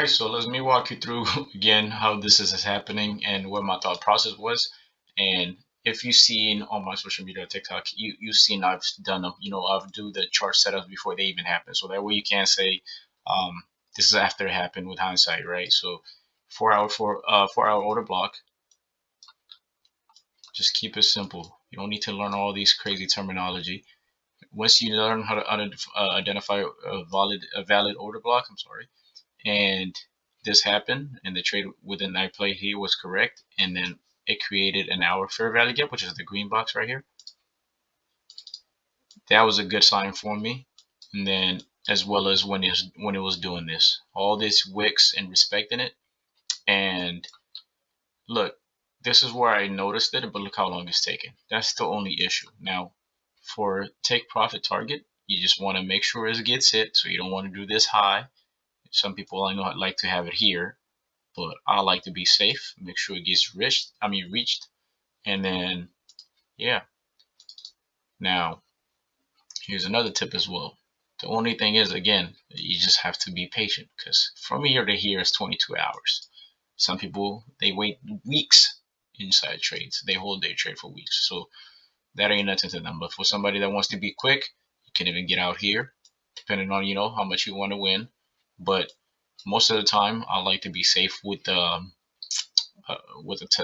Alright, so let me walk you through again how this is happening and what my thought process was. And if you've seen on my social media, TikTok, you've seen I've done I've do the chart setups before they even happen. So that way you can't say um, this is after it happened with hindsight, right? So 4 hour order block. Just keep it simple. You don't need to learn all these crazy terminology. Once you learn how to identify a valid order block, I'm sorry, and this happened, and the trade within I played here was correct, and then it created an hour fair value gap, which is the green box right here. That was a good sign for me. And then as well as when it was doing this, all this wicks and respecting it, and look, this is where I noticed it, but look how long it's taken. That's the only issue. Now, for take profit target, you just want to make sure it gets hit, so you don't want to do this high. Some people I know like to have it here, but I like to be safe, make sure it gets reached, and then yeah. Now, here's another tip as well. The only thing is, again, you just have to be patient because from here to here is 22 hours. Some people they wait weeks inside trades. They hold their trade for weeks, so that ain't nothing to them. But for somebody that wants to be quick, you can even get out here, depending on how much you want to win. But most of the time, I like to be safe with a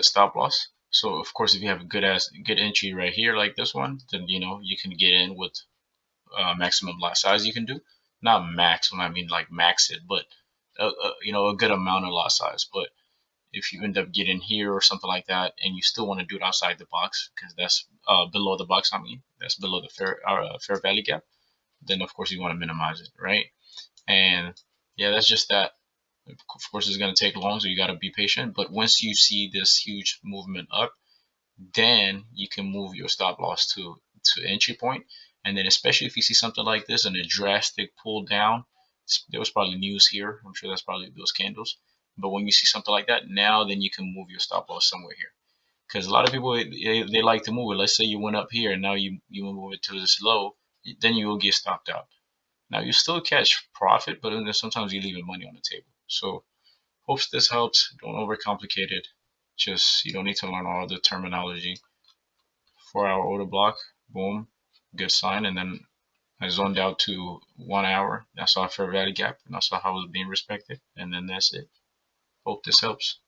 stop loss. So of course, if you have a good entry right here like this one, then you can get in with maximum lot size you can do. Not maximum, I mean like max it, but a good amount of lot size. But if you end up getting here or something like that, and you still want to do it outside the box because that's below the box. I mean that's below the fair value gap. Then of course you want to minimize it, right? And yeah, that's just that. Of course, it's going to take long, so you got to be patient. But once you see this huge movement up, then you can move your stop loss to entry point. And then, especially if you see something like this and a drastic pull down, there was probably news here. I'm sure that's probably those candles. But when you see something like that, now then you can move your stop loss somewhere here. Because a lot of people they like to move it. Let's say you went up here and now you move it to this low, then you will get stopped out. Now you still catch profit, but then sometimes you leave money on the table. So hope this helps. Don't overcomplicate it. Just you don't need to learn all the terminology. 4 hour order block, boom, good sign, and then I zoned out to 1 hour. I saw a fair value gap, and I saw how it was being respected, and then that's it. Hope this helps.